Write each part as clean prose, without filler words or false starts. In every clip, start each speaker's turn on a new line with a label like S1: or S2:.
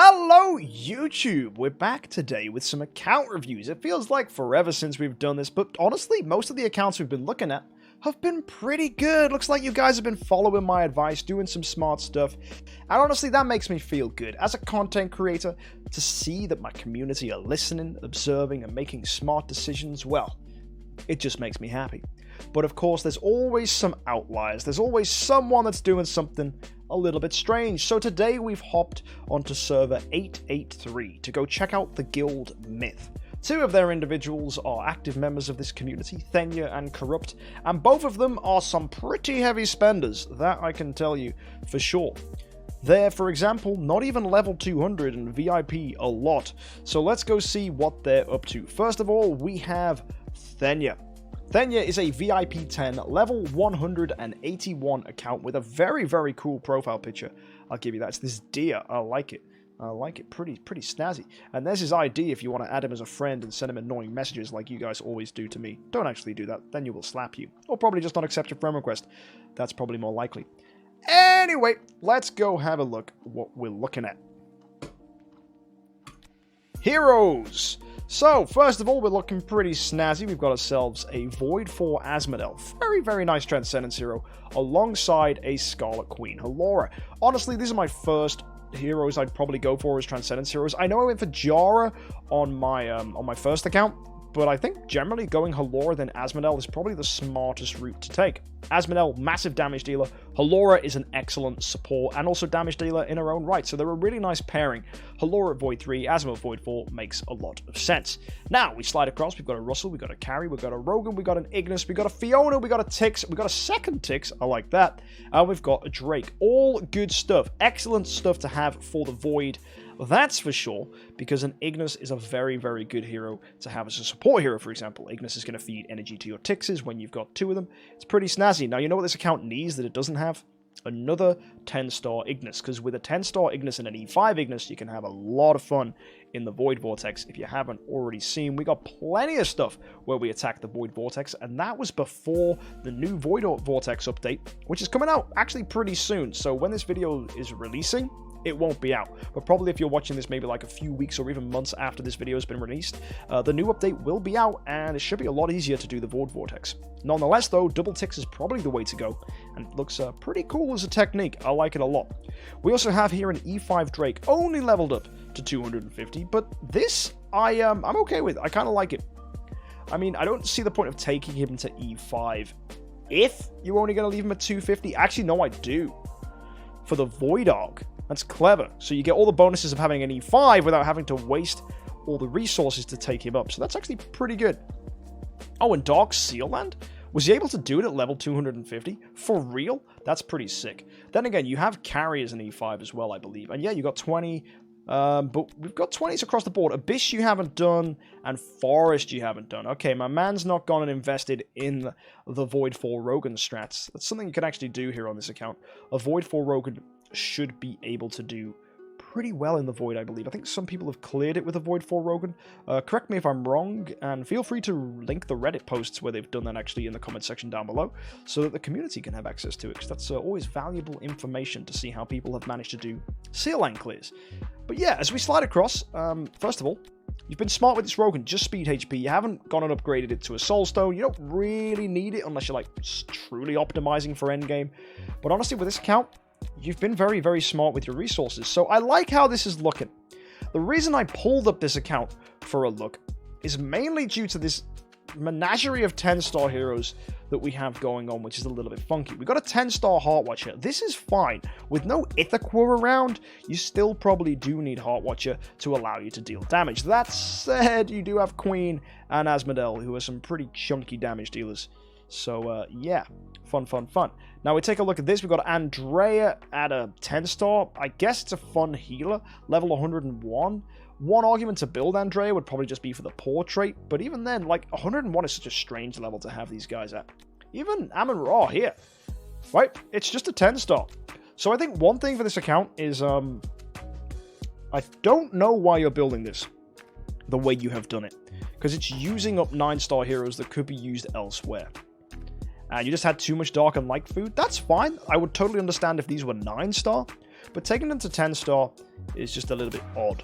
S1: Hello YouTube! We're back today with some account reviews. It feels like forever since we've done this, but honestly, most of the accounts we've been looking at have been pretty good. Looks like you guys have been following my advice, doing some smart stuff, and honestly, that makes me feel good. As a content creator, to see that my community are listening, observing, and making smart decisions, well, it just makes me happy. But of course, there's always some outliers. There's always someone that's doing something a little bit strange. So today we've hopped onto server 883 to go check out the guild Myth. Two of their individuals are active members of this community, Thenya and Corrupt, and both of them are some pretty heavy spenders, that I can tell you for sure. They're, for example, not even level 200 and VIP a lot. So let's go see what they're up to. First of all, we have Thenya. Thenya is a VIP 10 level 181 account with a very, very cool profile picture. I'll give you that. It's this deer. I like it. I like it. Pretty snazzy. And there's his ID if you want to add him as a friend and send him annoying messages like you guys always do to me. Don't actually do that. Then you will slap you. Or probably just not accept your friend request. That's probably more likely. Anyway, let's go have a look at what we're looking at. Heroes! So, first of all, we're looking pretty snazzy. We've got ourselves a Void 4 Asmodel. Very, very nice Transcendence hero, alongside a Scarlet Queen, Halora. Honestly, these are my first heroes I'd probably go for as Transcendence heroes. I know I went for Jara on my first account, but I think generally going Halora then Asmodel is probably the smartest route to take. Asmodel, massive damage dealer. Halora is an excellent support and also damage dealer in her own right, so they're a really nice pairing. Halora at Void 3, Asmo at Void 4 makes a lot of sense. Now, we slide across, we've got a Russell, we've got a Carry, we've got a Rogan, we've got an Ignis, we've got a Fiona, we've got a Tix, we've got a second Tix, I like that, and we've got a Drake. All good stuff, excellent stuff to have for the Void. That's for sure, because an Ignis is a very, very good hero to have as a support hero, for example. Ignis is going to feed energy to your Tixes when you've got two of them. It's pretty snazzy. Now, you know what this account needs that it doesn't have? Another 10-star Ignis, because with a 10-star Ignis and an E5 Ignis, you can have a lot of fun in the Void Vortex. If you haven't already seen, we got plenty of stuff where we attack the Void Vortex, and that was before the new Void Vortex update, which is coming out actually pretty soon. So when this video is releasing, it won't be out, but probably if you're watching this maybe like a few weeks or even months after this video has been released, the new update will be out, and it should be a lot easier to do the Void Vortex. Nonetheless though, double Tix is probably the way to go, and it looks pretty cool as a technique. I like it a lot. We also have here an E5 Drake, only leveled up to 250, but this I'm okay with. I kind of like it. I mean, I don't see the point of taking him to E5 if you're only going to leave him at 250. Actually, no, I do. For the Void Arc. That's clever. So you get all the bonuses of having an E5 without having to waste all the resources to take him up. So that's actually pretty good. Oh, and Dark Seal Land? Was he able to do it at level 250? For real? That's pretty sick. Then again, you have Carry as an E5 as well, I believe. And yeah, you got 20... but we've got 20s across the board. Abyss you haven't done, and Forest you haven't done. Okay, my man's not gone and invested in the Void 4 Rogan strats. That's something you can actually do here on this account. A Void 4 Rogan should be able to do pretty well in the Void, I believe. I think some people have cleared it with a Void 4 Rogan. Correct me if I'm wrong, and feel free to link the Reddit posts where they've done that actually in the comment section down below, so that the community can have access to it, because that's always valuable information to see how people have managed to do seal line clears. But yeah, as we slide across, first of all, you've been smart with this Rogan, just speed HP. You haven't gone and upgraded it to a Soul Stone. You don't really need it unless you're like truly optimizing for endgame. But honestly, with this account, you've been very, very smart with your resources. So I like how this is looking. The reason I pulled up this account for a look is mainly due to this menagerie of 10-star heroes that we have going on, which is a little bit funky. We've got a 10-star Heartwatcher. This is fine. With no Ithaquah around, you still probably do need Heartwatcher to allow you to deal damage. That said, you do have Queen and Asmodel, who are some pretty chunky damage dealers. So, yeah, fun. Now, we take a look at this. We've got Andrea at a 10-star. I guess it's a fun healer, level 101. One argument to build Andrea would probably just be for the portrait, but even then, like, 101 is such a strange level to have these guys at. Even Amun-Ra here, right? It's just a 10-star. So I think one thing for this account is, I don't know why you're building this the way you have done it, because it's using up 9-star heroes that could be used elsewhere. And you just had too much dark and light food. That's fine. I would totally understand if these were 9-star. but taking them to 10-star is just a little bit odd.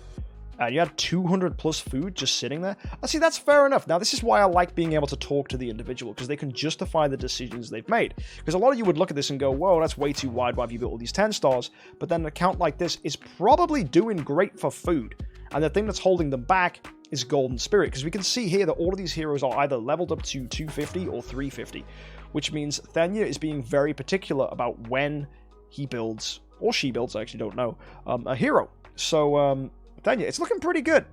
S1: And you had 200 plus food just sitting there. I see, that's fair enough. Now, this is why I like being able to talk to the individual, because they can justify the decisions they've made. Because a lot of you would look at this and go, whoa, that's way too wide. Why have you built all these 10 stars? But then an account like this is probably doing great for food. And the thing that's holding them back is Golden Spirit. Because we can see here that all of these heroes are either leveled up to 250 or 350. Which means Thenya is being very particular about when he builds, or she builds, I actually don't know, a hero. So, Thenya, it's looking pretty good,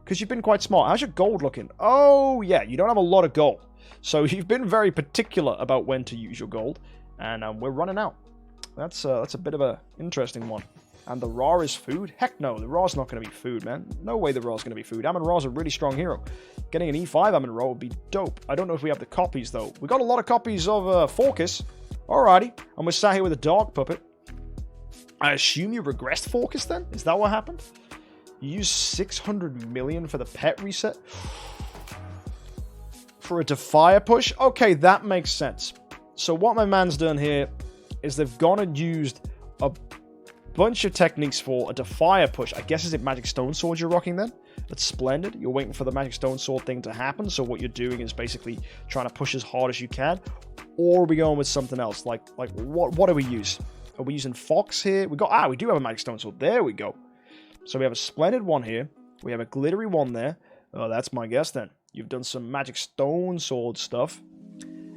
S1: because you've been quite smart. How's your gold looking? Oh, yeah, you don't have a lot of gold. So you've been very particular about when to use your gold, and we're running out. That's a bit of an interesting one. And the Ra is food? Heck no, the Ra's not going to be food, man. No way the Ra's going to be food. Amun-Ra's a really strong hero. Getting an E5 Amun-Ra would be dope. I don't know if we have the copies, though. We got a lot of copies of Focus. Alrighty. And we're sat here with a dog puppet. I assume you regressed Focus, then? Is that what happened? You used 600 million for the pet reset? For a Defier push? Okay, that makes sense. So what my man's done here is they've gone and used a bunch of techniques for a Defier push. I guess, is it Magic Stone Sword you're rocking then? That's splendid. You're waiting for the Magic Stone Sword thing to happen, so what you're doing is basically trying to push as hard as you can. Or are we going with something else? Like what do we use? Are we using Fox here? We do have a Magic Stone Sword. There we go. So we have a splendid one here. We have a glittery one there. Oh, that's my guess then. You've done some Magic Stone Sword stuff.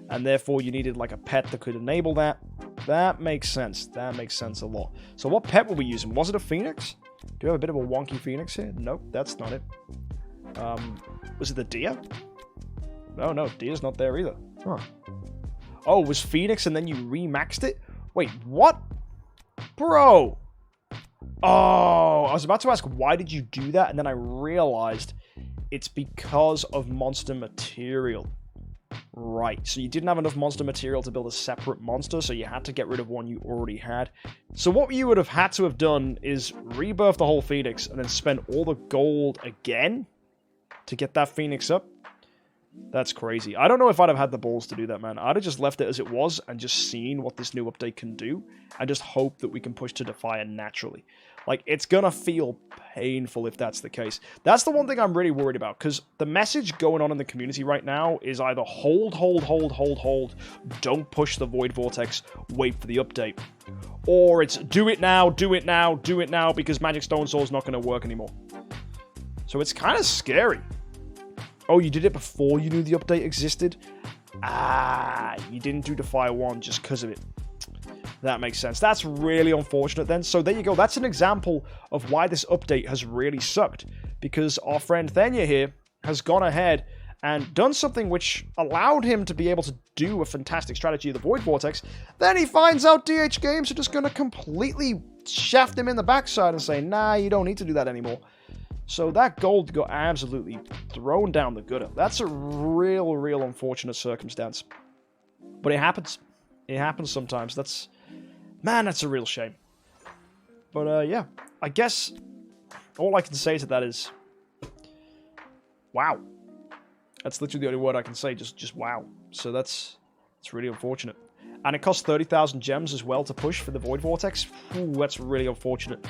S1: And therefore you needed like a pet that could enable that. That makes sense. That makes sense a lot. So what pet were we using? Was it a Phoenix? Do we have a bit of a wonky Phoenix here? Nope, that's not it. Was it the deer? No, deer's not there either. Huh. Oh, it was Phoenix and then you remaxed it? Wait, what? Bro! Oh, I was about to ask, why did you do that? And then I realized it's because of monster material. Right, so you didn't have enough monster material to build a separate monster, so you had to get rid of one you already had. So what you would have had to have done is rebirth the whole Phoenix and then spend all the gold again to get that Phoenix up. That's crazy. I don't know if I'd have had the balls to do that, man. I'd have just left it as it was and just seen what this new update can do and just hope that we can push to Defier naturally. Like, it's gonna feel painful if that's the case. That's the one thing I'm really worried about, because the message going on in the community right now is either hold, don't push the Void Vortex, wait for the update. Or it's do it now, because Magic Stone Sword's not gonna work anymore. So it's kind of scary. Oh, you did it before you knew the update existed? Ah, you didn't do Defier 1 just because of it. That makes sense. That's really unfortunate then. So there you go. That's an example of why this update has really sucked. Because our friend Thenya here has gone ahead and done something which allowed him to be able to do a fantastic strategy of the Void Vortex. Then he finds out DH Games are just going to completely shaft him in the backside and say, nah, you don't need to do that anymore. So that gold got absolutely thrown down the gutter. That's a real unfortunate circumstance. But it happens. It happens sometimes. That's a real shame. But yeah, I guess all I can say to that is, wow. That's literally the only word I can say, just wow. So that's really unfortunate. And it costs 30,000 gems as well to push for the Void Vortex. Ooh, that's really unfortunate.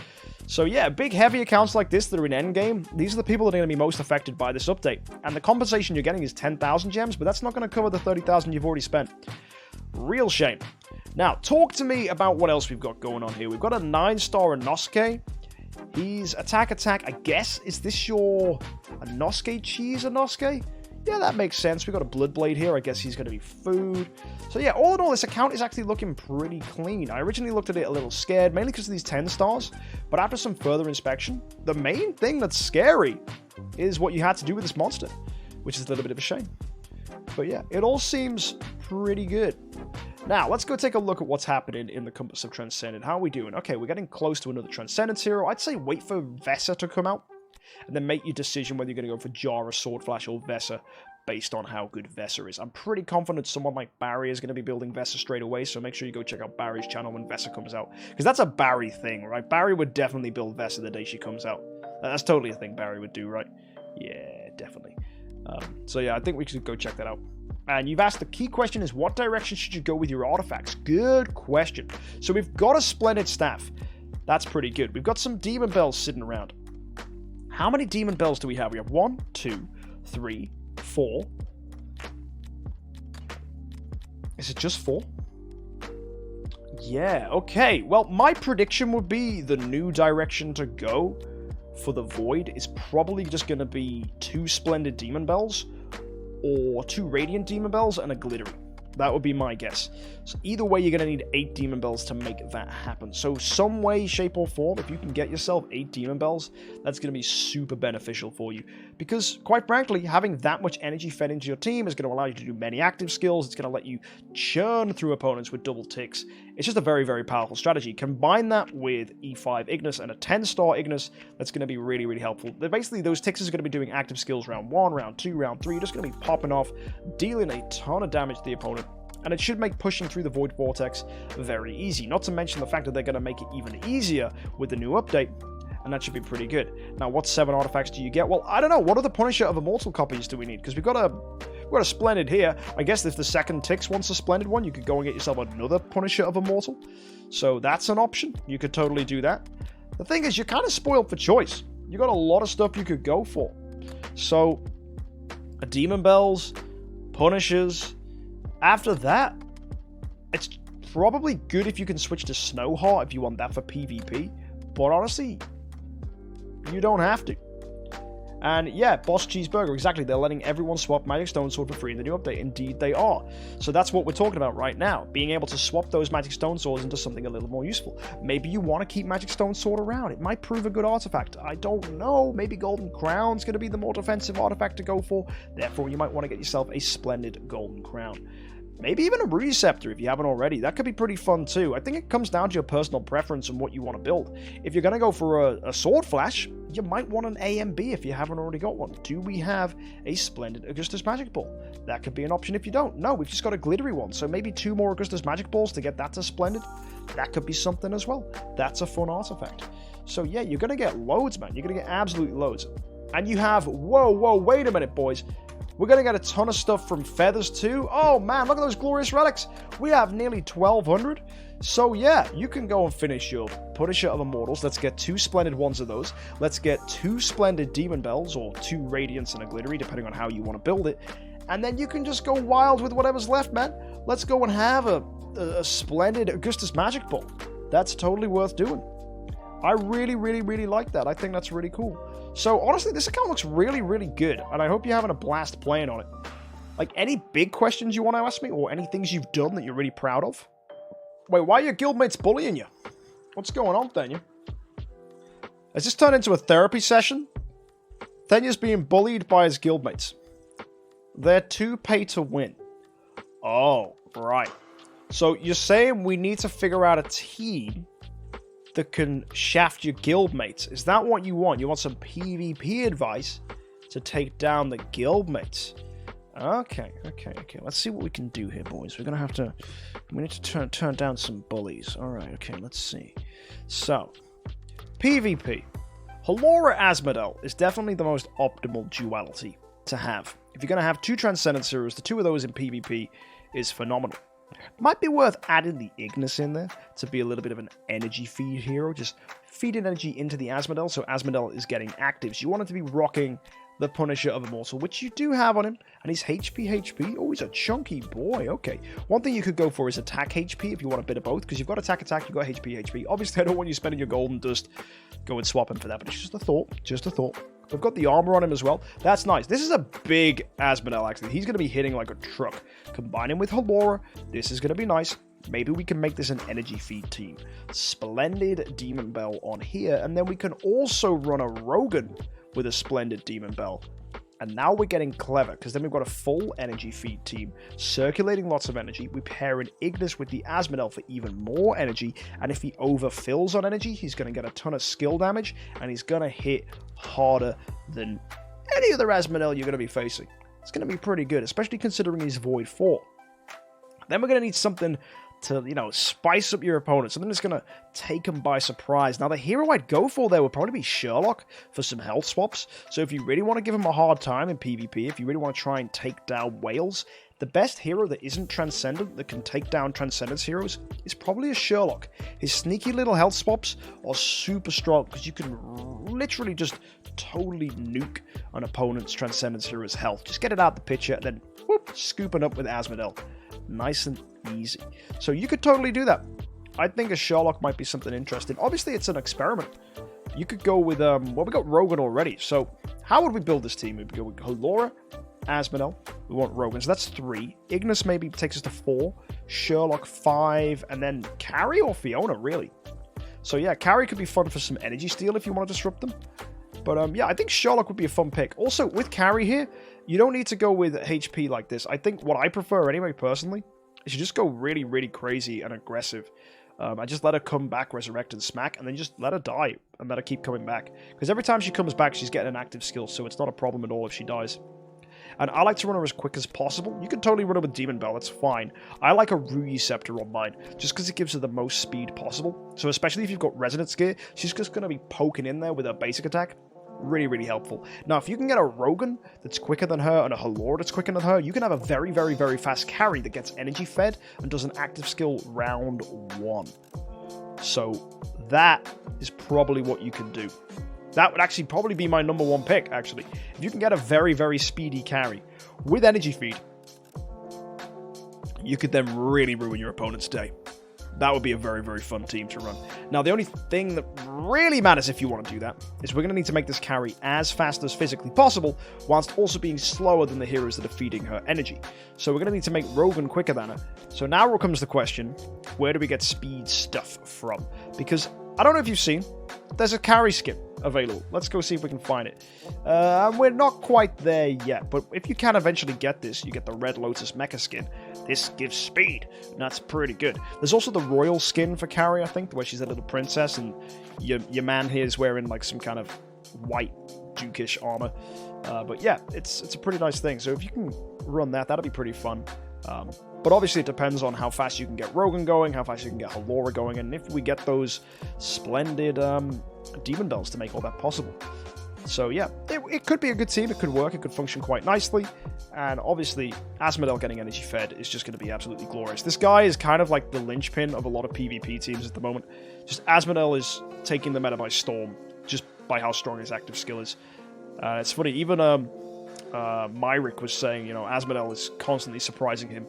S1: So yeah, big heavy accounts like this that are in endgame, these are the people that are going to be most affected by this update. And the compensation you're getting is 10,000 gems, but that's not going to cover the 30,000 you've already spent. Real shame. Now, talk to me about what else we've got going on here. We've got a 9-star Inosuke. He's attack. I guess, is this your Inosuke cheese Inosuke? Yeah, that makes sense. We've got a Bloodblade here. I guess he's going to be food. So yeah, all in all, this account is actually looking pretty clean. I originally looked at it a little scared, mainly because of these 10 stars. But after some further inspection, the main thing that's scary is what you had to do with this monster, which is a little bit of a shame. But yeah, it all seems pretty good. Now, let's go take a look at what's happening in the Compass of Transcendent. How are we doing? Okay, we're getting close to another Transcendence hero. I'd say wait for Vesa to come out, and then make your decision whether you're going to go for Jara, Sword Flash, or Vesa, based on how good Vesa is. I'm pretty confident someone like Barry is going to be building Vesa straight away, so make sure you go check out Barry's channel when Vesa comes out. Because that's a Barry thing, right? Barry would definitely build Vesa the day she comes out. That's totally a thing Barry would do, right? Yeah, definitely. So yeah, I think we should go check that out. And you've asked, the key question is, what direction should you go with your artifacts? Good question. So we've got a splendid staff. That's pretty good. We've got some demon bells sitting around. How many demon bells do we have? We have 1, 2, 3, 4. Is it just 4? Yeah, okay. Well, my prediction would be the new direction to go for the Void is probably just going to be 2 Splendid Demon Bells or 2 Radiant Demon Bells and a Glittery. That would be my guess. So either way, you're going to need 8 Demon Bells to make that happen. So some way, shape, or form, if you can get yourself 8 Demon Bells, that's going to be super beneficial for you. Because, quite frankly, having that much energy fed into your team is going to allow you to do many active skills. It's going to let you churn through opponents with double ticks. It's just a very, very powerful strategy. Combine that with E5 Ignis and a 10-star Ignis, that's going to be really, really helpful. Basically, those ticks are going to be doing active skills round 1, round 2, round 3. You're just going to be popping off, dealing a ton of damage to the opponent. And it should make pushing through the Void Vortex very easy. Not to mention the fact that they're going to make it even easier with the new update. And that should be pretty good. Now, what 7 artifacts do you get? Well, I don't know. What are the Punisher of Immortal copies do we need? Because we've got a Splendid here. I guess if the second Tix wants a Splendid one, you could go and get yourself another Punisher of Immortal. So that's an option. You could totally do that. The thing is, you're kind of spoiled for choice. You got a lot of stuff you could go for. So, a Demon Bells, Punishers. After that, it's probably good if you can switch to Snowheart if you want that for PvP. But honestly, you don't have to. And yeah, Boss Cheeseburger, exactly. They're letting everyone swap Magic Stone Sword for free in the new update. Indeed, they are. So that's what we're talking about right now. Being able to swap those Magic Stone Swords into something a little more useful. Maybe you want to keep Magic Stone Sword around. It might prove a good artifact. I don't know. Maybe Golden Crown's going to be the more defensive artifact to go for. Therefore, you might want to get yourself a Splendid Golden Crown. Maybe even a Rudy Scepter if you haven't already. That could be pretty fun too. I think it comes down to your personal preference and what you want to build. If you're going to go for a Sword Flash, you might want an AMB if you haven't already got one. Do we have a Splendid Augustus Magic Ball? That could be an option if you don't. No, we've just got a glittery one. So maybe 2 more Augustus Magic Balls to get that to Splendid. That could be something as well. That's a fun artifact. So yeah, you're going to get loads, man. You're going to get absolutely loads. And you have, whoa, wait a minute, boys. We're going to get a ton of stuff from Feathers too. Oh man, look at those glorious relics. We have nearly 1,200. So yeah, you can go and finish your Punisher of Immortals. Let's get 2 Splendid ones of those. Let's get 2 Splendid Demon Bells, or 2 Radiants and a Glittery, depending on how you want to build it. And then you can just go wild with whatever's left, man. Let's go and have a Splendid Augustus Magic Ball. That's totally worth doing. I really like that. I think that's really cool. So honestly, this account looks really good, and I hope you're having a blast playing on it. Like, any big questions you want to ask me, or any things you've done that you're really proud of? Wait, why are your guildmates bullying you? What's going on, Thenya? Has this turned into a therapy session? Thenya's being bullied by his guildmates. They're too pay to win. Oh, right. So you're saying we need to figure out a team that can shaft your guildmates. Is that what you want? You want some PvP advice to take down the guildmates? Okay. Let's see what we can do here, boys. We're gonna have to... We need to turn down some bullies. Alright, okay, let's see. So, PvP. Halora Asmodel is definitely the most optimal duality to have. If you're gonna have 2 Transcendence Heroes, the 2 of those in PvP is phenomenal. Might be worth adding the Ignis in there to be a little bit of an energy feed hero. Just feeding energy into the Asmodel, so Asmodel is getting actives. You want it to be rocking the Punisher of Immortal, which you do have on him, and he's HP. Oh, he's a chunky boy. Okay. One thing you could go for is attack HP if you want a bit of both, because you've got attack, you've got HP. Obviously, I don't want you spending your golden dust go and swap him for that, but it's just a thought. We've got the armor on him as well. That's nice. This is a big Asmodel, actually. He's going to be hitting like a truck. Combine him with Halora. This is going to be nice. Maybe we can make this an energy feed team. Splendid Demon Bell on here. And then we can also run a Rogan with a Splendid Demon Bell. And now we're getting clever, because then we've got a full energy feed team, circulating lots of energy. We pair an Ignis with the Asmodel for even more energy, and if he overfills on energy, he's going to get a ton of skill damage, and he's going to hit harder than any other Asmodel you're going to be facing. It's going to be pretty good, especially considering he's Void 4. Then we're going to need something to, you know, spice up your opponent. Something that's going to take them by surprise. Now, the hero I'd go for there would probably be Sherlock for some health swaps. So if you really want to give him a hard time in PvP, if you really want to try and take down whales, the best hero that isn't Transcendent, that can take down Transcendence heroes, is probably a Sherlock. His sneaky little health swaps are super strong, because you can literally just totally nuke an opponent's Transcendence hero's health. Just get it out the picture, and then whoop, scoop it up with Asmodel. Nice and easy. So you could totally do that. I think a Sherlock might be something interesting. Obviously, it's an experiment. You could go with, well, we got Rogan already. So how would we build this team? We'd go with Halora, Asmodel. We want Rogan, so that's 3. Ignis maybe takes us to 4. Sherlock 5, and then Carrie or Fiona, really. So yeah, Carrie could be fun for some energy steal if you want to disrupt them. But yeah, I think Sherlock would be a fun pick. Also, with Carrie here, you don't need to go with HP like this. I think what I prefer anyway, personally, is you just go really, really crazy and aggressive. I just let her come back, resurrect, and smack, and then just let her die, and let her keep coming back. Because every time she comes back, she's getting an active skill, so it's not a problem at all if she dies. And I like to run her as quick as possible. You can totally run her with Demon Bell, that's fine. I like a Ruyi Scepter on mine, just because it gives her the most speed possible. So especially if you've got Resonance Gear, she's just going to be poking in there with her basic attack. Really, really helpful. Now, if you can get a Rogan that's quicker than her and a Halora that's quicker than her, you can have a very, very, very fast carry that gets energy fed and does an active skill round 1. So that is probably what you can do. That would actually probably be my number 1 pick, actually. If you can get a very, very speedy carry with energy feed, you could then really ruin your opponent's day. That would be a very, very fun team to run. Now, the only thing that really matters if you want to do that is we're going to need to make this carry as fast as physically possible, whilst also being slower than the heroes that are feeding her energy. So we're going to need to make Rogan quicker than her. So now comes the question, where do we get speed stuff from? Because, I don't know if you've seen, there's a carry skin available. Let's go see if we can find it. And we're not quite there yet, but if you can eventually get this, you get the Red Lotus Mecha skin. This gives speed, and that's pretty good. There's also the Royal skin for Carrie, I think, where she's a little princess, and your man here is wearing like some kind of white dukish armor. But yeah, it's a pretty nice thing. So if you can run that, that'll be pretty fun. But obviously it depends on how fast you can get Rogan going, how fast you can get Halora going, and if we get those splendid Demon Bells to make all that possible. So yeah, it could be a good team, it could work, it could function quite nicely, and obviously Asmodel getting energy fed is just going to be absolutely glorious. This guy is kind of like the linchpin of a lot of PvP teams at the moment. Just Asmodel is taking the meta by storm, just by how strong his active skill is. It's funny, even Myrick was saying, you know, Asmodel is constantly surprising him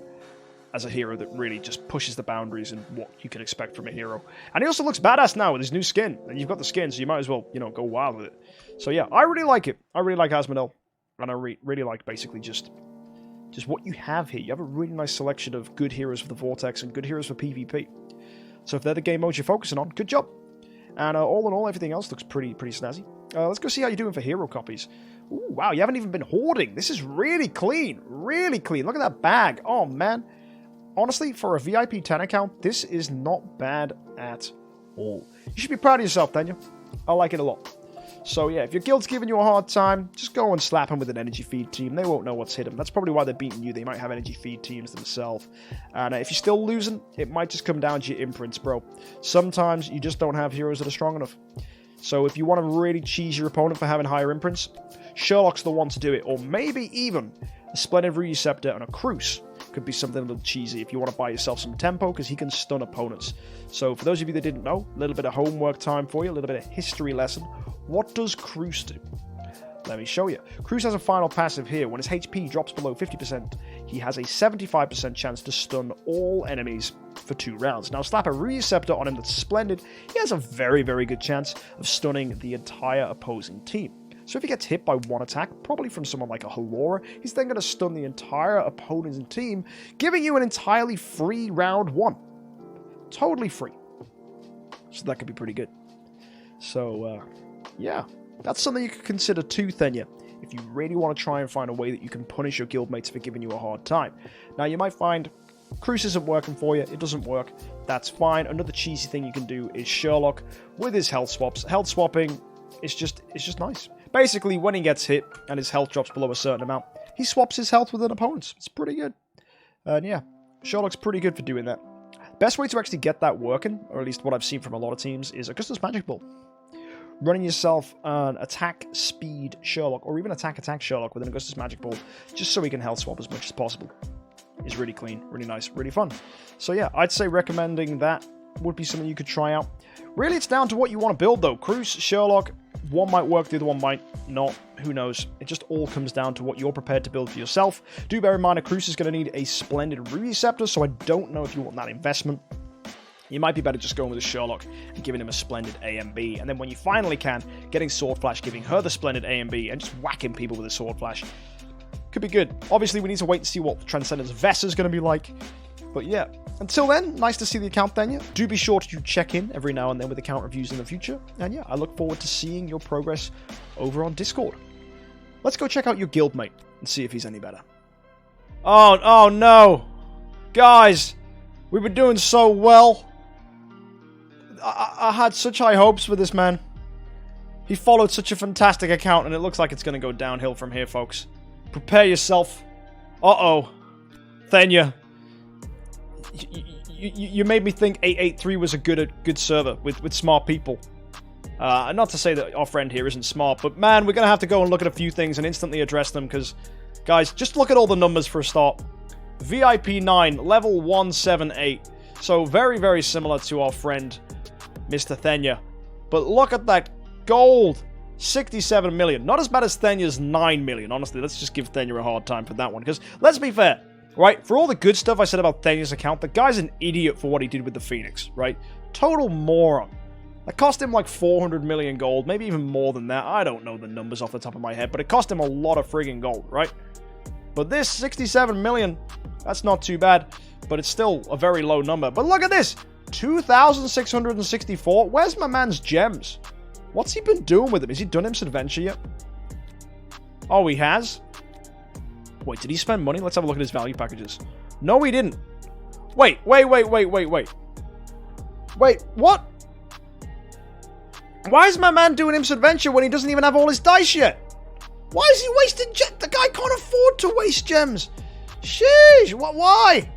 S1: as a hero that really just pushes the boundaries in what you can expect from a hero. And he also looks badass now with his new skin. And you've got the skin, so you might as well, you know, go wild with it. So yeah, I really like it. I really like Asmodel. And I really like basically just what you have here. You have a really nice selection of good heroes for the Vortex and good heroes for PvP. So if they're the game modes you're focusing on, good job. And all in all, everything else looks pretty snazzy. Let's go see how you're doing for hero copies. Ooh, wow, you haven't even been hoarding. This is really clean. Really clean. Look at that bag. Oh, man. Honestly, for a VIP 10 account, this is not bad at all. You should be proud of yourself, Thenya. I like it a lot. So yeah, if your guild's giving you a hard time, just go and slap them with an energy feed team. They won't know what's hit them. That's probably why they're beating you. They might have energy feed teams themselves. And if you're still losing, it might just come down to your imprints, bro. Sometimes you just don't have heroes that are strong enough. So if you want to really cheese your opponent for having higher imprints, Sherlock's the one to do it. Or maybe even a Splendid Ruyi Scepter and a Cruce could be something a little cheesy if you want to buy yourself some tempo, because he can stun opponents. So for those of you that didn't know, a little bit of homework time for you, a little bit of history lesson. What does Cruce do? Let me show you. Cruce has a final passive here. When his HP drops below 50%, he has a 75% chance to stun all enemies for 2 rounds. Now, slap a Ruyi Scepter on him that's splendid. He has a very, very good chance of stunning the entire opposing team. So if he gets hit by 1 attack, probably from someone like a Halora, he's then going to stun the entire opponent's team, giving you an entirely free round 1. Totally free. So that could be pretty good. So, yeah. That's something you could consider too, Thenya, if you really want to try and find a way that you can punish your guildmates for giving you a hard time. Now, you might find Cruce isn't working for you. It doesn't work. That's fine. Another cheesy thing you can do is Sherlock with his health swaps. Health swapping is just nice. Basically, when he gets hit and his health drops below a certain amount, he swaps his health with an opponent's. It's pretty good. And yeah, Sherlock's pretty good for doing that. Best way to actually get that working, or at least what I've seen from a lot of teams, is Augustus Magic Ball. Running yourself an attack speed Sherlock, or even attack Sherlock with an Augustus Magic Ball, just so he can health swap as much as possible. is really clean, really nice, really fun. So yeah, I'd say recommending that would be something you could try out. Really, it's down to what you want to build, though. Cruz, Sherlock, one might work, the other one might not. Who knows? It just all comes down to what you're prepared to build for yourself. Do bear in mind, a Cruz is going to need a splendid Ruby Scepter, so I don't know if you want that investment. You might be better just going with a Sherlock and giving him a splendid A and B, and then when you finally can, getting Sword Flash, giving her the splendid A and B, and just whacking people with a Sword Flash. Could be good. Obviously, we need to wait and see what Transcendence Vess is going to be like. But yeah, until then, nice to see the account, Thenya. Do be sure to check in every now and then with account reviews in the future. And yeah, I look forward to seeing your progress over on Discord. Let's go check out your guildmate and see if he's any better. Oh no! Guys, we've been doing so well. I had such high hopes for this man. He followed such a fantastic account, and it looks like it's going to go downhill from here, folks. Prepare yourself. Uh-oh. Thenya. You made me think 883 was a good server with smart people. Not to say that our friend here isn't smart, but man, we're going to have to go and look at a few things and instantly address them, because, guys, just look at all the numbers for a start. VIP 9, level 178. So very, very similar to our friend, Mr. Thenya. But look at that gold. 67 million. Not as bad as Thenya's 9 million. Honestly, let's just give Thenya a hard time for that one, because let's be fair. Right, for all the good stuff I said about Thenya's account, the guy's an idiot for what he did with the Phoenix, right? Total moron. That cost him like 400 million gold, maybe even more than that. I don't know the numbers off the top of my head, but it cost him a lot of friggin' gold, right? But this 67 million, that's not too bad, but it's still a very low number. But look at this, 2,664. Where's my man's gems? What's he been doing with them? Has he done Im's Adventure yet? Oh, he has? Wait, did he spend money? Let's have a look at his value packages. No, he didn't. Wait, what? Why is my man doing Im's Adventure when he doesn't even have all his dice yet? Why is he wasting gems? The guy can't afford to waste gems. Sheesh, why?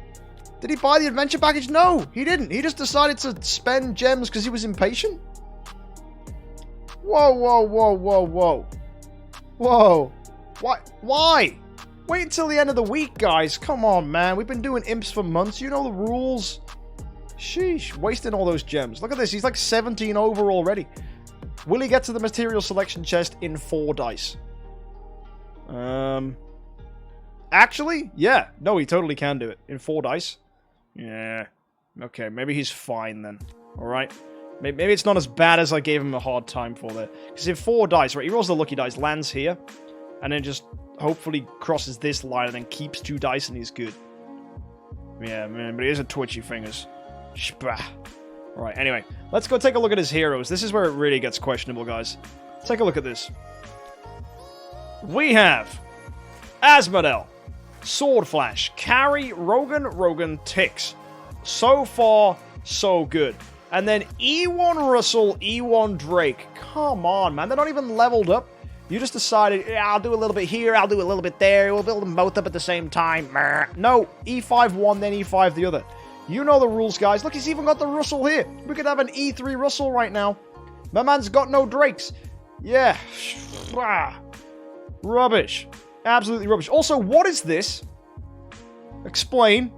S1: Did he buy the adventure package? No, he didn't. He just decided to spend gems because he was impatient. Whoa. Why? Wait until the end of the week, guys. Come on, man. We've been doing imps for months. You know the rules. Sheesh. Wasting all those gems. Look at this. He's like 17 over already. Will he get to the material selection chest in 4 dice? Actually, yeah. No, he totally can do it. In 4 dice. Yeah. Okay, maybe he's fine then. Alright. Maybe it's not as bad as I gave him a hard time for there. Because in 4 dice, right, he rolls the lucky dice, lands here, and then just hopefully crosses this line and then keeps 2 dice and he's good. Yeah, man, but he has a twitchy fingers. Shpah. Alright, anyway, let's go take a look at his heroes. This is where it really gets questionable, guys. Take a look at this. We have Asmodel, Sword Flash, Carry, Rogan, Tix. So far, so good. And then E1 Russell, E1 Drake. Come on, man. They're not even leveled up. You just decided, yeah, I'll do a little bit here, I'll do a little bit there. We'll build them both up at the same time. No, E5 one, then E5 the other. You know the rules, guys. Look, he's even got the Russell here. We could have an E3 Russell right now. My man's got no Drakes. Yeah. Rubbish. Absolutely rubbish. Also, what is this? Explain.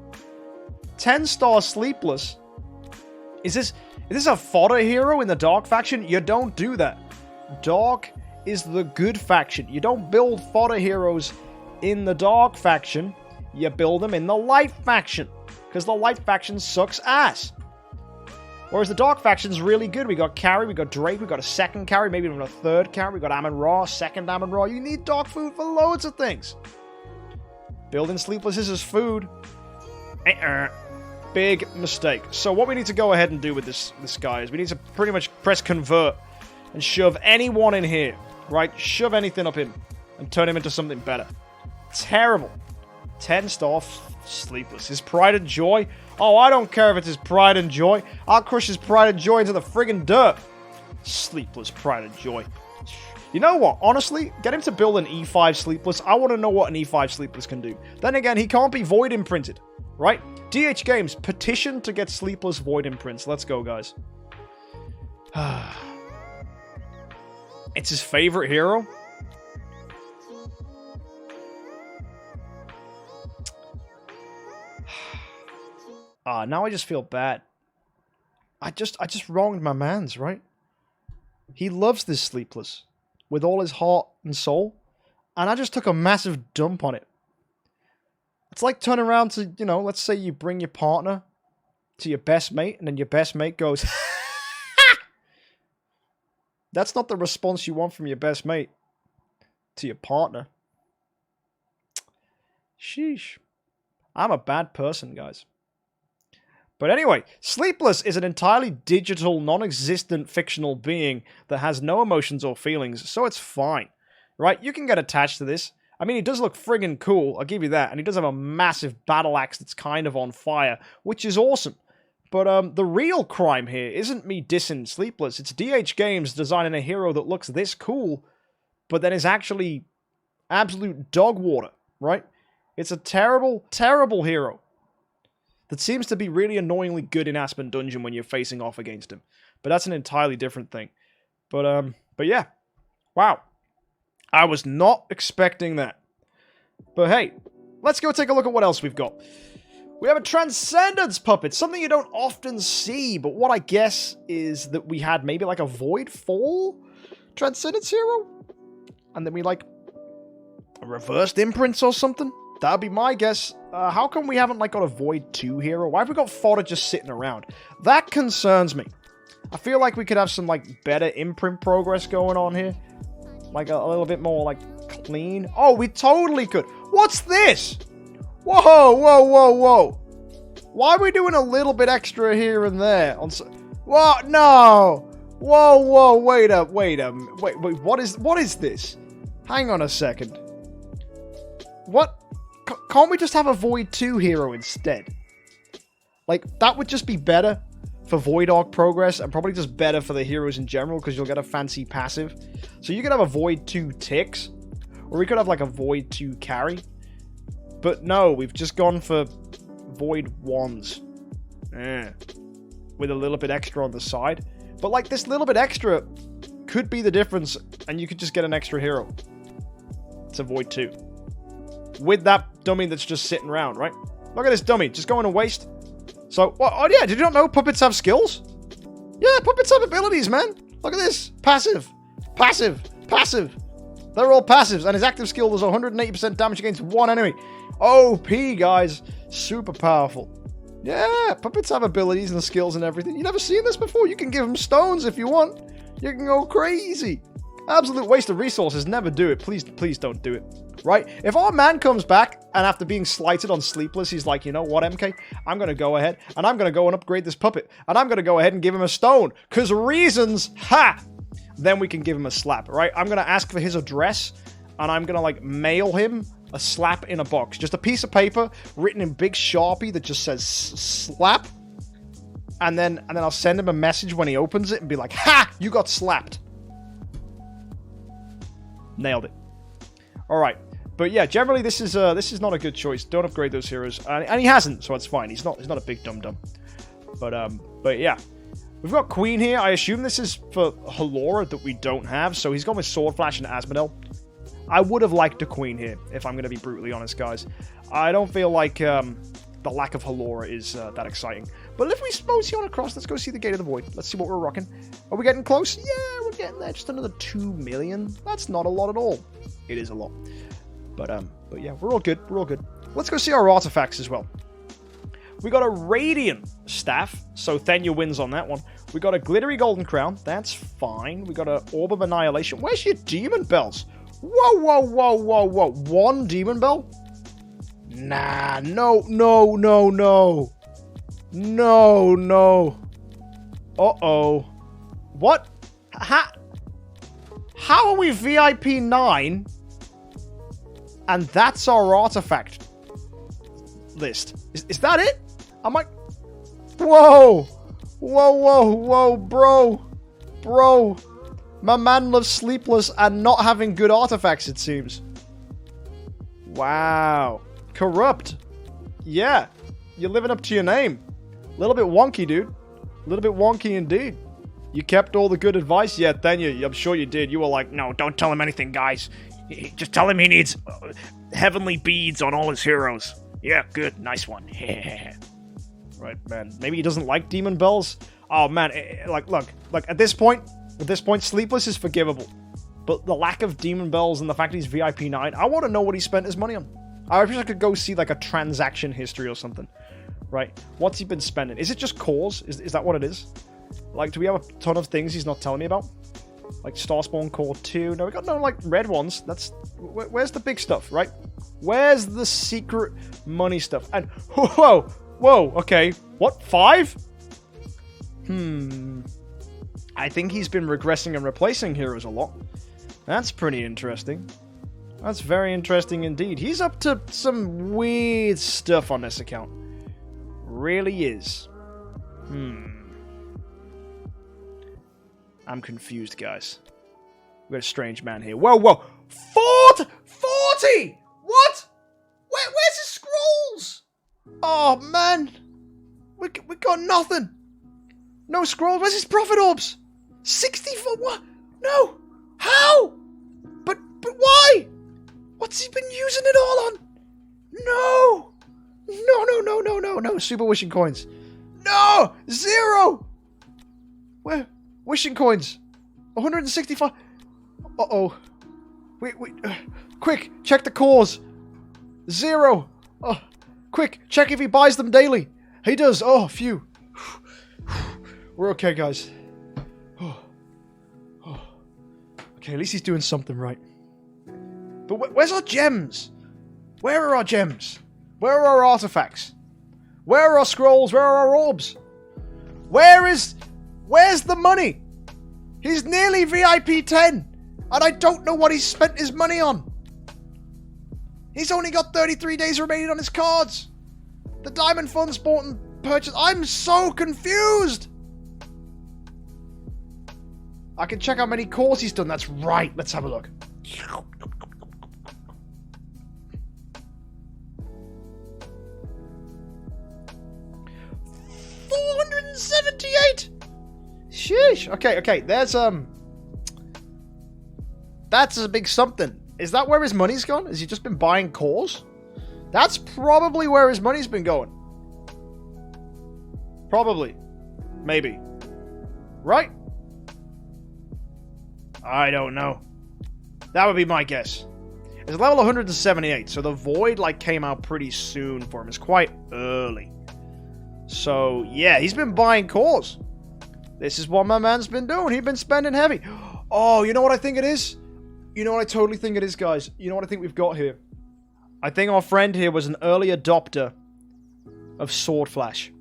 S1: 10-star Sleepless. Is this a fodder hero in the Dark faction? You don't do that. Dark is the good faction. You don't build fodder heroes in the Dark faction. You build them in the Light faction. Because the Light faction sucks ass. Whereas the Dark faction's really good. We got Carry, we got Drake, we got a second Carry, maybe even a third Carry. We got Amun-Ra, second Amun-Ra. You need Dark food for loads of things. Building Sleepless is his food. Big mistake. So what we need to go ahead and do with this guy is we need to pretty much press convert and shove anyone in here, right? Shove anything up him and turn him into something better. Terrible. 10-star Sleepless. His pride and joy? Oh, I don't care if it's his pride and joy. I'll crush his pride and joy into the friggin' dirt. Sleepless pride and joy. You know what? Honestly, get him to build an E5 Sleepless. I want to know what an E5 Sleepless can do. Then again, he can't be void imprinted, right? DH Games, petition to get Sleepless void imprints. Let's go, guys. It's his favorite hero? Now I just feel bad. I just wronged my mans, right? He loves this Sleepless with all his heart and soul, and I just took a massive dump on it. It's like turning around to, you know, let's say you bring your partner to your best mate, and then your best mate goes, That's not the response you want from your best mate to your partner. Sheesh. I'm a bad person, guys. But anyway, Sleepless is an entirely digital, non-existent fictional being that has no emotions or feelings, so it's fine. Right? You can get attached to this. I mean, he does look friggin' cool, I'll give you that, and he does have a massive battle axe that's kind of on fire, which is awesome. But the real crime here isn't me dissing Sleepless, it's DH Games designing a hero that looks this cool, but then is actually absolute dog water, right? It's a terrible, terrible hero that seems to be really annoyingly good in Aspen Dungeon when you're facing off against him. But that's an entirely different thing. But yeah. Wow. I was not expecting that. But hey, let's go take a look at what else we've got. We have a Transcendence puppet, something you don't often see, but what I guess is that we had maybe like a Void Fall Transcendence hero? And then we like a reversed imprints or something? That'd be my guess. How come we haven't like got a Void 2 hero? Why have we got fodder just sitting around? That concerns me. I feel like we could have some like better imprint progress going on here. Like a little bit more like clean. Oh, we totally could. What's this? Whoa, whoa, whoa, whoa. Why are we doing a little bit extra here and there? What? No. Whoa, whoa, wait, what is this? Hang on a second. What? Can't we just have a Void 2 hero instead? Like, that would just be better for Void Arc progress, and probably just better for the heroes in general, because you'll get a fancy passive. So you could have a Void 2 Tix, or we could have like a Void 2 carry. But no, we've just gone for Void 1s. With a little bit extra on the side. But like, this little bit extra could be the difference, and you could just get an extra hero. It's a Void 2. With that dummy that's just sitting around, right? Look at this dummy, just going to waste. So, what? Oh yeah, did you not know puppets have skills? Yeah, puppets have abilities, man. Look at this. Passive. Passive. Passive. They're all passives, and his active skill does 180% damage against one enemy. OP, guys. Super powerful. Yeah, puppets have abilities and skills and everything. You never seen this before? You can give them stones if you want. You can go crazy. Absolute waste of resources. Never do it. Please don't do it. Right? If our man comes back, and after being slighted on Sleepless, he's like, you know what, MK? I'm going to go ahead, and I'm going to go and upgrade this puppet. And I'm going to go ahead and give him a stone. Because reasons, ha! Then we can give him a slap, right? I'm going to ask for his address, and I'm going to, like, mail him a slap in a box. Just a piece of paper written in big Sharpie that just says slap. And then I'll send him a message when he opens it and be like, ha! You got slapped. Nailed it. Alright. But yeah, generally this is not a good choice. Don't upgrade those heroes. And he hasn't, so it's fine. He's not a big dum-dum. But yeah. We've got Queen here. I assume this is for Halora that we don't have. So he's gone with Sword Flash and Asmodel. I would have liked a Queen here, if I'm going to be brutally honest, guys. I don't feel like the lack of Halora is that exciting. But if we suppose you on across, let's go see the Gate of the Void. Let's see what we're rocking. Are we getting close? Yeah, we're getting there. Just another 2 million. That's not a lot at all. It is a lot. But yeah, we're all good. We're all good. Let's go see our artifacts as well. We got a Radiant Staff, so Thenya wins on that one. We got a Glittery Golden Crown. That's fine. We got an Orb of Annihilation. Where's your Demon Bells? Whoa, whoa, whoa, whoa, whoa. One Demon Bell? Nah, no, no, no, no. No, no. Uh-oh. What? How are we VIP 9? And that's our artifact list. Is that it? Am I... Whoa! Whoa, whoa, whoa, bro. Bro. My man loves Sleepless and not having good artifacts, it seems. Wow. Corrupt. Yeah. You're living up to your name. A little bit wonky, dude. A little bit wonky indeed. You kept all the good advice? Yeah, Thenya, I'm sure you did. You were like, no, don't tell him anything, guys. Just tell him he needs heavenly beads on all his heroes. Yeah, good. Nice one. Right, man. Maybe he doesn't like demon bells. Oh, man. Like, look. Like, at this point, Sleepless is forgivable. But the lack of demon bells and the fact that he's VIP 9, I want to know what he spent his money on. I wish I could go see, like, a transaction history or something. Right? What's he been spending? Is it just cores? Is that what it is? Like, do we have a ton of things he's not telling me about? Like, Starspawn Core 2. No, we got no, like, red ones. That's... Where's the big stuff, right? Where's the secret money stuff? And... Whoa! Whoa, okay. What? 5? I think he's been regressing and replacing heroes a lot. That's pretty interesting. That's very interesting indeed. He's up to some weird stuff on this account. Really is. I'm confused, guys. We got a strange man here. Whoa, whoa! 40! What? Where's his scrolls? Oh, man. We got nothing. No scrolls. Where's his profit orbs? 64. What? No. How? But why? What's he been using it all on? No. No. Super wishing coins. No. 0. Where? Wishing coins. 165. Uh-oh. Wait. Quick, check the cores. 0. Oh, quick, check if he buys them daily. He does. Oh, phew. We're okay, guys. Okay, at least he's doing something right. But where's our gems? Where are our gems? Where are our artifacts? Where are our scrolls? Where are our orbs? Where's the money? He's nearly VIP 10, and I don't know what he's spent his money on. He's only got 33 days remaining on his cards. The diamond funds bought and purchased. I'm so confused. I can check how many cores he's done. That's right. Let's have a look. 478. Sheesh. Okay. That's a big something. Is that where his money's gone? Has he just been buying cores? That's probably where his money's been going. Probably. Maybe. Right? I don't know. That would be my guess. It's level 178, so the void like came out pretty soon for him. It's quite early. So, yeah, he's been buying cores. This is what my man's been doing. He's been spending heavy. Oh, you know what I think it is? You know what I totally think it is, guys? You know what I think we've got here? I think our friend here was an early adopter of Sword Flash.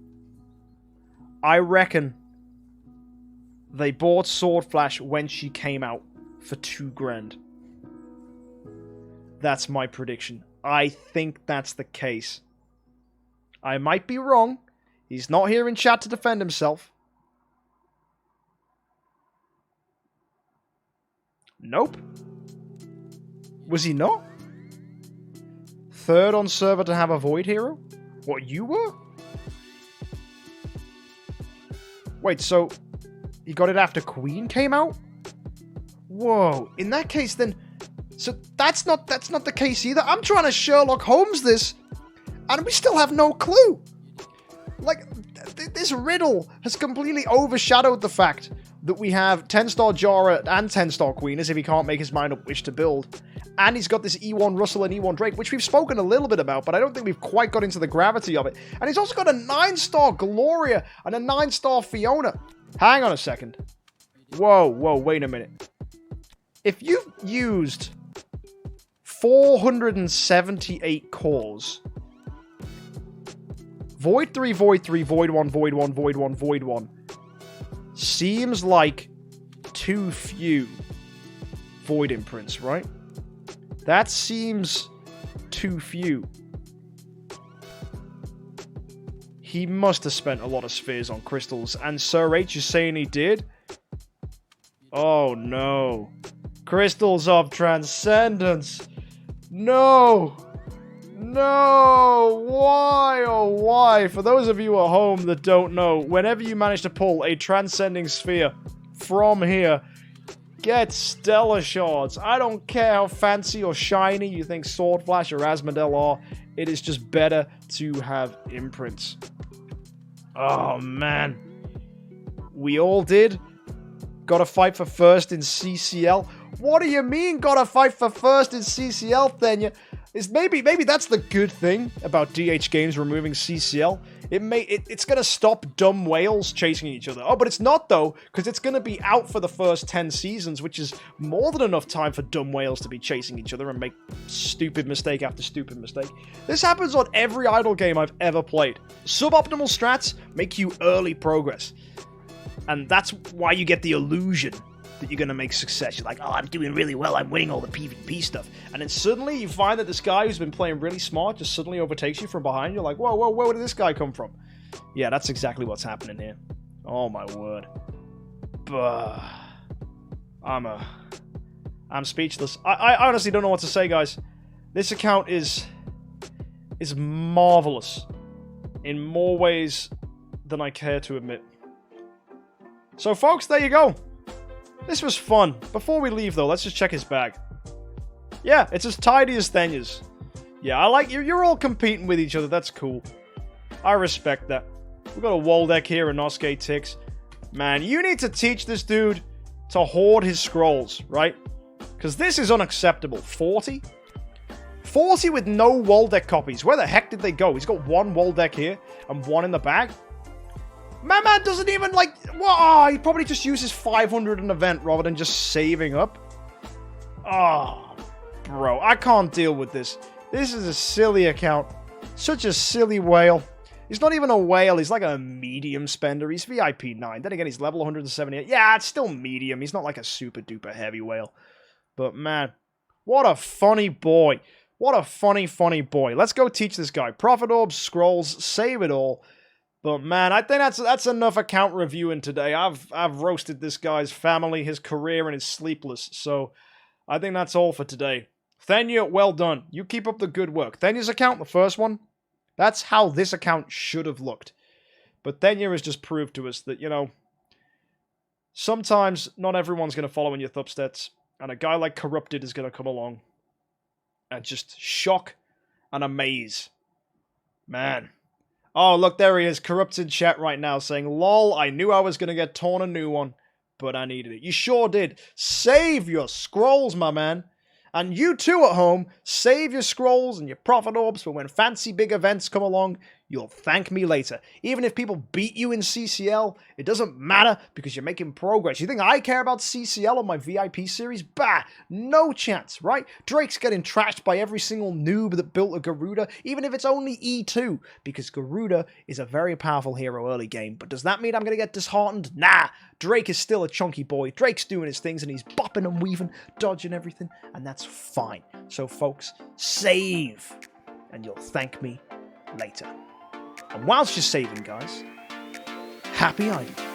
S1: I reckon they bought Sword Flash when she came out for $2,000. That's my prediction. I think that's the case. I might be wrong. He's not here in chat to defend himself. Nope. Was he not? Third on server to have a void hero? What, you were? Wait, so he got it after Queen came out? Whoa. In that case, then... So that's not the case either. I'm trying to Sherlock Holmes this, and we still have no clue. Like, this riddle has completely overshadowed the fact that we have 10-star Jara and 10-star Queen, as if he can't make his mind up which to build. And he's got this E1 Russell and E1 Drake, which we've spoken a little bit about, but I don't think we've quite got into the gravity of it. And he's also got a 9-star Gloria and a 9-star Fiona. Hang on a second. Whoa, wait a minute. If you've used 478 cores, Void 3, Void 3, Void 1, Void 1, Void 1, Void 1, seems like too few Void imprints, right? That seems too few. He must have spent a lot of spheres on crystals, and Sir H is saying he did? Oh no. Crystals of Transcendence. No! No! Why, oh why? For those of you at home that don't know, whenever you manage to pull a Transcending Sphere from here, get Stellar Shards. I don't care how fancy or shiny you think Sword Flash or Asmodel are, it is just better to have imprints. Oh, man. We all did. Gotta fight for first in CCL. What do you mean, gotta fight for first in CCL, Thenya? Maybe that's the good thing about DH Games removing CCL. It's gonna stop dumb whales chasing each other. Oh, but it's not, though, because it's gonna be out for the first 10 seasons, which is more than enough time for dumb whales to be chasing each other and make stupid mistake after stupid mistake. This happens on every idle game I've ever played. Suboptimal strats make you early progress. And that's why you get the illusion that you're going to make success. You're like, oh, I'm doing really well. I'm winning all the PvP stuff. And then suddenly you find that this guy who's been playing really smart just suddenly overtakes you from behind. You're like, whoa, where did this guy come from? Yeah, that's exactly what's happening here. Oh, my word. I'm speechless. I honestly don't know what to say, guys. This account is marvelous in more ways than I care to admit. So, folks, there you go. This was fun. Before we leave, though, let's just check his bag. Yeah, it's as tidy as Thenya's. Yeah, I like you. You're all competing with each other. That's cool. I respect that. We've got a Waldeck here and Nosuke Tix. Man, you need to teach this dude to hoard his scrolls, right? Because this is unacceptable. 40? 40 with no Waldeck copies. Where the heck did they go? He's got one Waldeck here and one in the bag. My man doesn't even, like... Well, he probably just uses 500 an event rather than just saving up. Oh, bro. I can't deal with this. This is a silly account. Such a silly whale. He's not even a whale. He's like a medium spender. He's VIP 9. Then again, he's level 178. Yeah, it's still medium. He's not like a super duper heavy whale. But, man, what a funny boy. What a funny boy. Let's go teach this guy. Profit orbs, scrolls, save it all. But man, I think that's enough account reviewing today. I've roasted this guy's family, his career, and his Sleepless. So I think that's all for today. Thenya, well done. You keep up the good work. Thenya's account, the first one, that's how this account should have looked. But Thenya has just proved to us that, you know, sometimes not everyone's going to follow in your footsteps, and a guy like Corrupted is going to come along and just shock and amaze. Man. Oh, look, there he is. Corrupt's in chat right now saying, lol, I knew I was going to get torn a new one, but I needed it. You sure did. Save your scrolls, my man. And you too at home, save your scrolls and your profit orbs for when fancy big events come along. You'll thank me later. Even if people beat you in CCL, it doesn't matter because you're making progress. You think I care about CCL on my VIP series? Bah! No chance, right? Drake's getting trashed by every single noob that built a Garuda, even if it's only E2, because Garuda is a very powerful hero early game. But does that mean I'm going to get disheartened? Nah! Drake is still a chunky boy. Drake's doing his things and he's bopping and weaving, dodging everything, and that's fine. So folks, save, and you'll thank me later. And whilst you're saving, guys, happy idling.